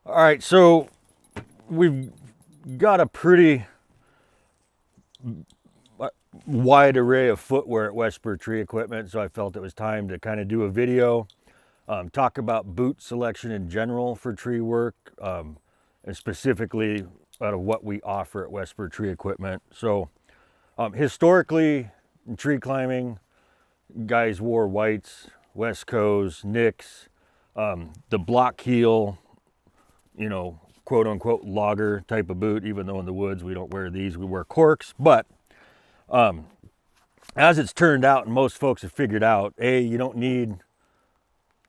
All right, so we've got a pretty wide array of footwear at WesSpur Tree Equipment, so I felt it was time to kind of do a video, talk about boot selection in general for tree work, and specifically out of what we offer at WesSpur Tree Equipment. So historically, in tree climbing, guys wore whites, Wescos, Nicks, the block heel, you know, quote unquote logger type of boot, even though in the woods we don't wear these, we wear corks. But as it's turned out, and most folks have figured out, you don't need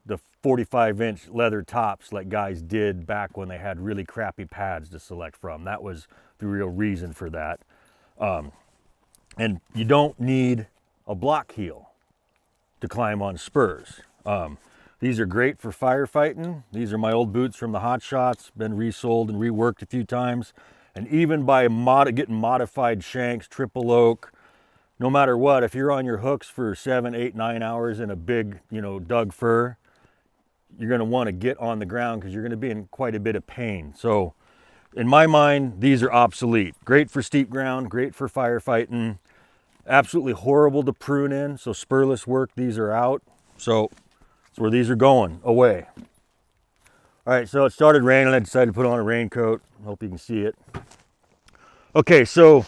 the 45-inch leather tops like guys did back when they had really crappy pads to select from. That was the real reason for that. And you don't need a block heel to climb on spurs. These are great for firefighting. These are my old boots from the Hot Shots, been resold and reworked a few times. And even by getting modified shanks, triple oak, no matter what, if you're on your hooks for 7, 8, 9 hours in a big, dug fir, you're gonna wanna get on the ground because you're gonna be in quite a bit of pain. So in my mind, these are obsolete. Great for steep ground, great for firefighting, absolutely horrible to prune in. So spurless work, these are out. So that's where these are going, away. All right, so it started raining. I decided to put on a raincoat. Hope you can see it. Okay, so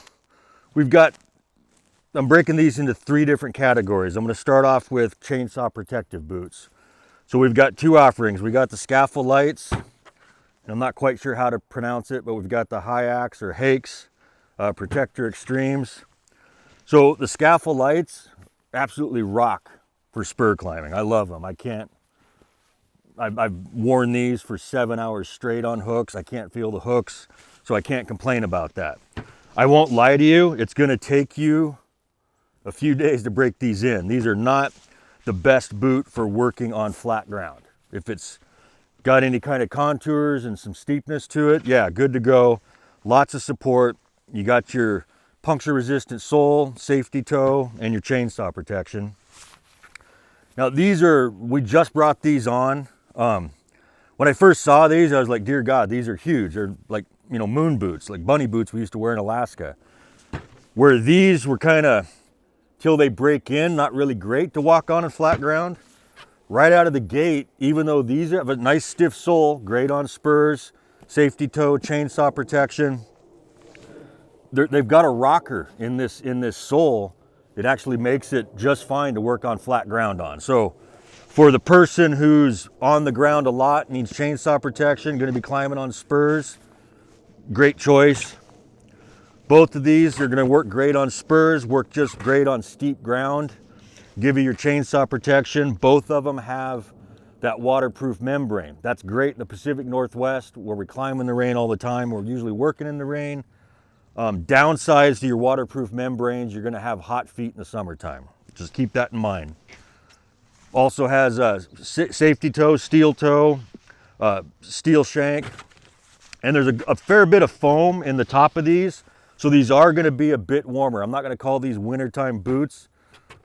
I'm breaking these into 3 different categories. I'm gonna start off with chainsaw protective boots. So we've got 2 offerings. We got the Scafell Lites. I'm not quite sure how to pronounce it, but we've got the HAIX or HAIX Protector Extremes. So the Scafell Lites absolutely rock for spur climbing. I love them. I've worn these for 7 hours straight on hooks. I can't feel the hooks, so I can't complain about that. I won't lie to you, it's gonna take you a few days to break these in. These are not the best boot for working on flat ground. If it's got any kind of contours and some steepness to it, yeah, good to go. Lots of support. You got your puncture resistant sole, safety toe, and your chainsaw protection. Now we just brought these on. When I first saw these, I was like, dear God, these are huge. They're like, moon boots, like bunny boots we used to wear in Alaska. Where these were kind of, till they break in, not really great to walk on flat ground. Right out of the gate, even though these have a nice stiff sole, great on spurs, safety toe, chainsaw protection, they've got a rocker in this sole. It actually makes it just fine to work on flat ground on. So for the person who's on the ground a lot, needs chainsaw protection, going to be climbing on spurs, great choice. Both of these are going to work great on spurs, work just great on steep ground, give you your chainsaw protection. Both of them have that waterproof membrane. That's great in the Pacific Northwest where we climb in the rain all the time. We're usually working in the rain. Downsides to your waterproof membranes, you're going to have hot feet in the summertime. Just keep that in mind. Also has a safety toe, steel shank, and there's a fair bit of foam in the top of these. So these are going to be a bit warmer. I'm not going to call these wintertime boots,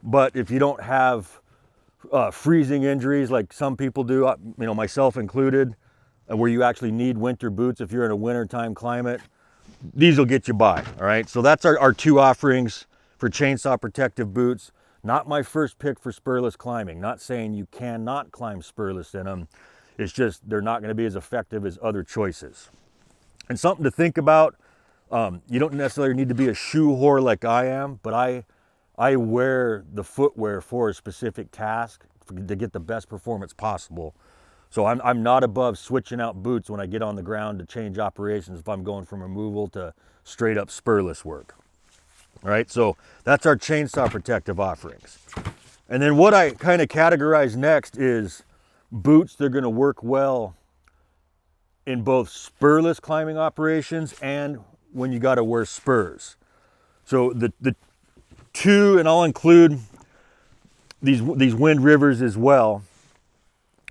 but if you don't have freezing injuries like some people do, myself included, where you actually need winter boots if you're in a wintertime climate, these will get you by. All right, so that's our 2 offerings for chainsaw protective boots. Not my first pick for spurless climbing. Not saying you cannot climb spurless in them. It's just they're not going to be as effective as other choices. And something to think about, you don't necessarily need to be a shoe whore like I am, but I wear the footwear for a specific task to get the best performance possible. So I'm not above switching out boots when I get on the ground to change operations if I'm going from removal to straight up spurless work. All right, so that's our chainsaw protective offerings. And then what I kind of categorize next is boots that are going to work well in both spurless climbing operations and when you got to wear spurs. So the 2, and I'll include these Wind Rivers as well,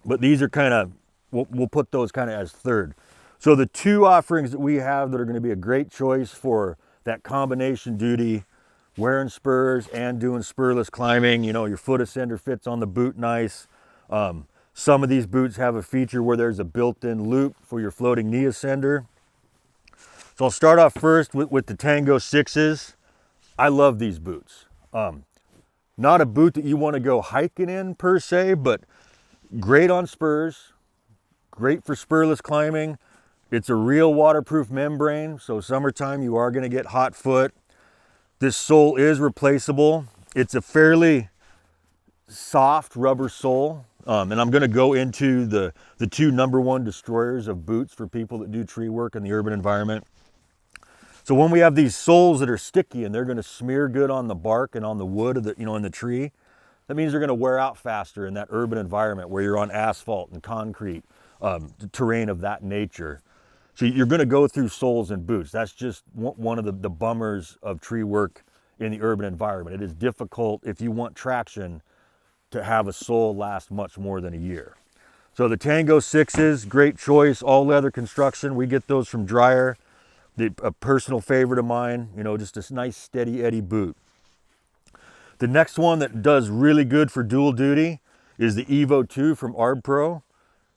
but these are kind of, we'll put those kind of as third. So the 2 offerings that we have that are going to be a great choice for that combination duty, wearing spurs and doing spurless climbing, your foot ascender fits on the boot nice. Some of these boots have a feature where there's a built-in loop for your floating knee ascender. So I'll start off first with the Tango VIs. I love these boots. Not a boot that you want to go hiking in per se, but great on spurs, great for spurless climbing. It's a real waterproof membrane, so summertime you are going to get hot foot. This sole is replaceable. It's a fairly soft rubber sole, and I'm going to go into the two #1 destroyers of boots for people that do tree work in the urban environment. So when we have these soles that are sticky and they're going to smear good on the bark and on the wood of the, in the tree, that means they're going to wear out faster in that urban environment where you're on asphalt and concrete, terrain of that nature. So you're going to go through soles and boots. That's just one of the bummers of tree work in the urban environment. It is difficult, if you want traction, to have a sole last much more than a year. So the Tango VIs, great choice, all leather construction. We get those from Drayer. A personal favorite of mine, just this nice steady Eddie boot. The next one that does really good for dual duty is the Evo 2 from ArbPro.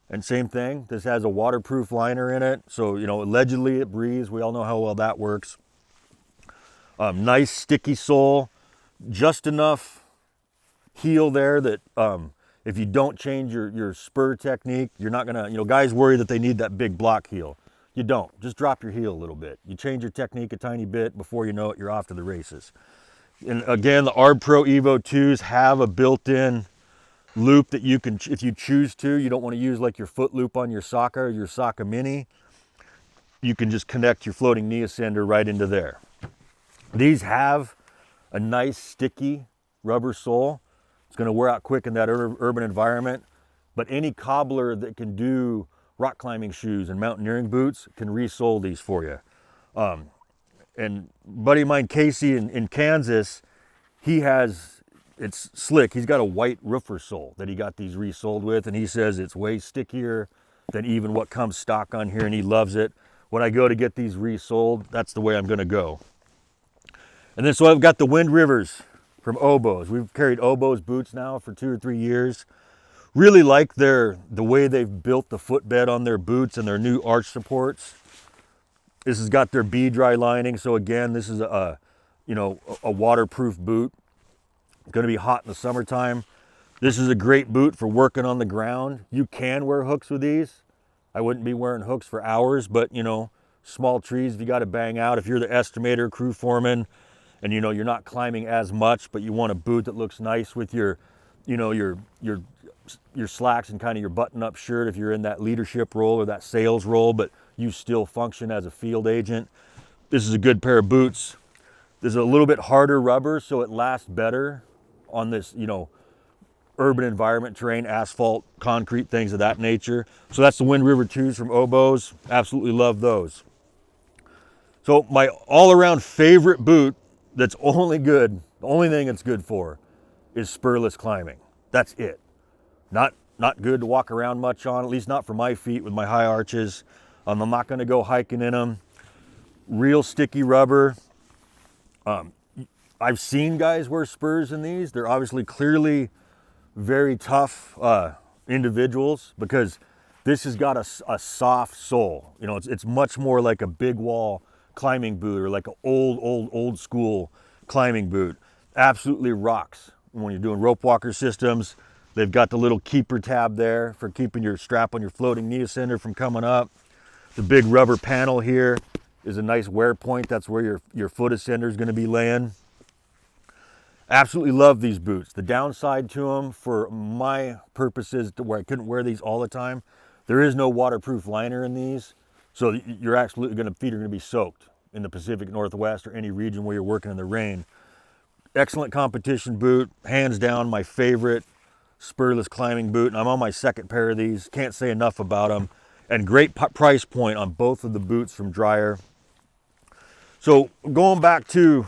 And same thing, this has a waterproof liner in it. So, allegedly it breathes. We all know how well that works. Nice sticky sole, just enough heel there that if you don't change your spur technique, you're not gonna, guys worry that they need that big block heel. You don't. Just drop your heel a little bit. You change your technique a tiny bit, before you know it, you're off to the races. And again, the ArbPro Evo 2s have a built-in loop that you can, if you choose to, you don't want to use like your foot loop on your Saka or your Saka Mini, you can just connect your floating knee ascender right into there. These have a nice sticky rubber sole. It's going to wear out quick in that urban environment, but any cobbler that can do rock climbing shoes and mountaineering boots can resole these for you. And buddy of mine, Casey in Kansas, it's slick. He's got a white roofer sole that he got these resoled with, and he says it's way stickier than even what comes stock on here, and he loves it. When I go to get these resoled, that's the way I'm gonna go. And then so I've got the Wind Rivers from Oboz. We've carried Oboz boots now for 2 or 3 years. Really like the way they've built the footbed on their boots and their new arch supports. This has got their bee dry lining. So again, this is a waterproof boot. Going to be hot in the summertime. This is a great boot for working on the ground. You can wear hooks with these. I wouldn't be wearing hooks for hours, but small trees, if you got to bang out, if you're the estimator, crew foreman, and you're not climbing as much, but you want a boot that looks nice with your slacks and kind of your button-up shirt if you're in that leadership role or that sales role, but you still function as a field agent. This is a good pair of boots. This is a little bit harder rubber, so it lasts better on this, urban environment terrain, asphalt, concrete, things of that nature. So that's the Wind River 2s from Oboz. Absolutely love those. So my all-around favorite boot that's only good, the only thing it's good for, is spurless climbing. That's it. Not good to walk around much on, at least not for my feet with my high arches. I'm not going to go hiking in them. Real sticky rubber. I've seen guys wear spurs in these. They're obviously clearly very tough individuals, because this has got a soft sole. It's much more like a big wall climbing boot, or like an old school climbing boot. Absolutely rocks when you're doing rope walker systems. They've got the little keeper tab there for keeping your strap on your floating knee ascender from coming up. The big rubber panel here is a nice wear point. That's where your foot ascender is going to be laying. Absolutely love these boots. The downside to them, for my purposes, to where I couldn't wear these all the time, there is no waterproof liner in these, so you're absolutely feet are going to be soaked in the Pacific Northwest or any region where you're working in the rain. Excellent competition boot, hands down my favorite spurless climbing boot, and I'm on my second pair of these. Can't say enough about them, and great price point on both of the boots from Drayer. So going back to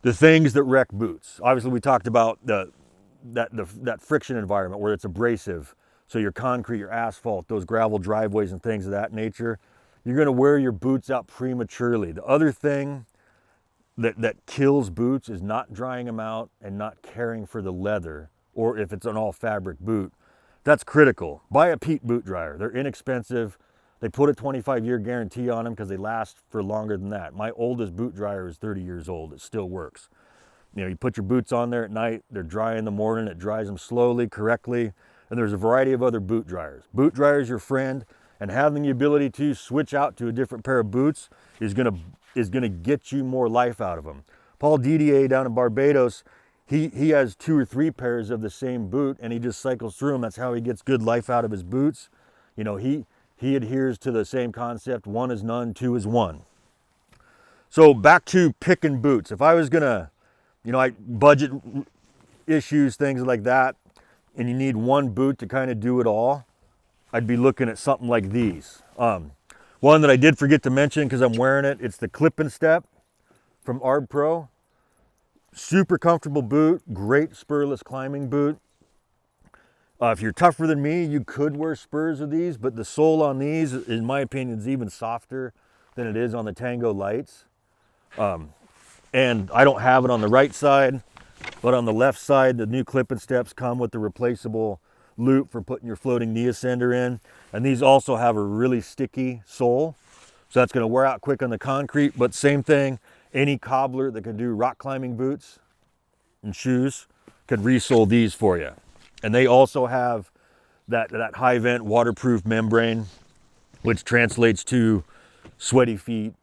the things that wreck boots. Obviously we talked about that friction environment where it's abrasive. So your concrete, your asphalt, those gravel driveways and things of that nature, you're going to wear your boots out prematurely. The other thing that kills boots is not drying them out and not caring for the leather, or if it's an all fabric boot. That's critical. Buy a peat boot dryer. They're inexpensive. They put a 25-year guarantee on them because they last for longer than that. My oldest boot dryer is 30 years old. It still works. You know, you put your boots on there at night, they're dry in the morning, it dries them slowly, correctly, and there's a variety of other boot dryers. Boot dryer is your friend, and having the ability to switch out to a different pair of boots is gonna get you more life out of them. Paul Didier down in Barbados, he has 2 or 3 pairs of the same boot, and he just cycles through them. That's how he gets good life out of his boots. You know, he adheres to the same concept, 1 is none, 2 is 1. So back to picking boots. If I was gonna, you know, budget issues, things like that, and you need one boot to kind of do it all, I'd be looking at something like these. One that I did forget to mention because I'm wearing it, it's the Clip and Step from ArbPro. Super comfortable boot, great spurless climbing boot. If you're tougher than me, you could wear spurs with these, but the sole on these, in my opinion, is even softer than it is on the Tango Lights. And I don't have it on the right side, but on the left side, the new Clip and Steps come with the replaceable loop for putting your floating knee ascender in. And these also have a really sticky sole, so that's gonna wear out quick on the concrete, but same thing, any cobbler that can do rock climbing boots and shoes could resole these for you. And they also have that high vent waterproof membrane, which translates to sweaty feet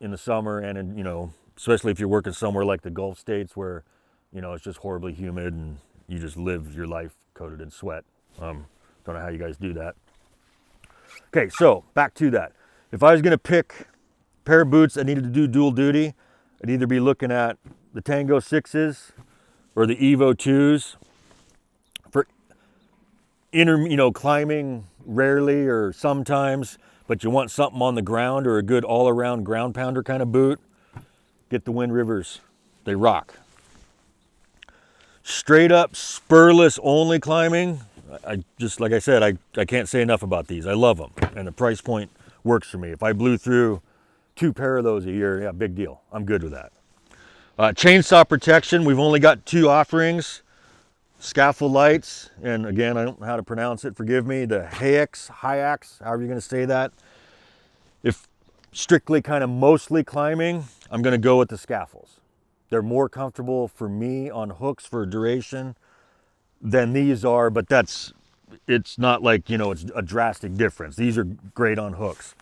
in the summer, and in, you know, especially if you're working somewhere like the Gulf states where, you know, it's just horribly humid and you just live your life coated in sweat. Don't know how you guys do that. Okay, so back to that. If I was gonna pick a pair of boots that needed to do dual duty, I'd either be looking at the Tango VIs or the Evo 2s. For climbing rarely or sometimes, but you want something on the ground or a good all-around ground pounder kind of boot, get the Wind Rivers. They rock. Straight up spurless only climbing, like I said, I can't say enough about these. I love them, and the price point works for me. If I blew through 2 pair of those a year, yeah, big deal. I'm good with that. Chainsaw protection, we've only got 2 offerings. Scafell Lights, and again, I don't know how to pronounce it, forgive me, the HAIX, however you're gonna say that. If strictly kind of mostly climbing, I'm gonna go with the Scaffells. They're more comfortable for me on hooks for duration than these are, but it's not like, you know, it's a drastic difference. These are great on hooks.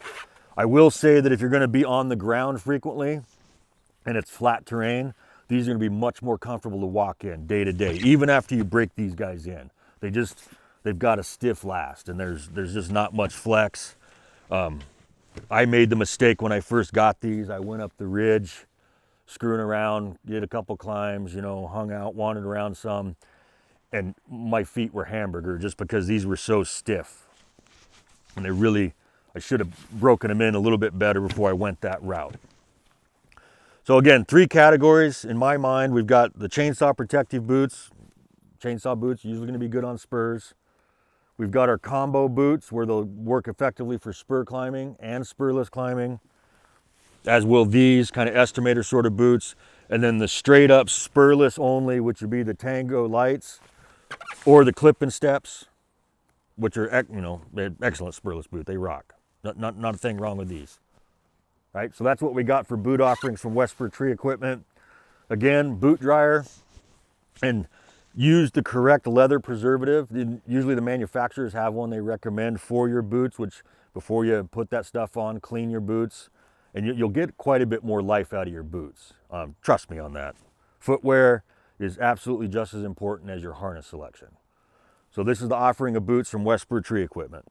I will say that if you're gonna be on the ground frequently and it's flat terrain, these are gonna be much more comfortable to walk in day to day, even after you break these guys in. They've got a stiff last, and there's just not much flex. I made the mistake when I first got these. I went up the ridge, screwing around, did a couple climbs, you know, hung out, wandered around some, and my feet were hamburger just because these were so stiff. And I should have broken them in a little bit better before I went that route. So again, 3 categories in my mind. We've got the chainsaw protective boots. Chainsaw boots usually going to be good on spurs. We've got our combo boots where they'll work effectively for spur climbing and spurless climbing, as will these kind of estimator sort of boots. And then the straight up spurless only, which would be the Tango Lights or the Clip and Steps, which are, you know, excellent spurless boot. They rock. Not a thing wrong with these. Right, so that's what we got for boot offerings from WesSpur's Tree Equipment. Again, boot dryer, and use the correct leather preservative. Usually the manufacturers have one they recommend for your boots, which before you put that stuff on, clean your boots, and you'll get quite a bit more life out of your boots. Trust me on that. Footwear is absolutely just as important as your harness selection. So this is the offering of boots from WesSpur's Tree Equipment.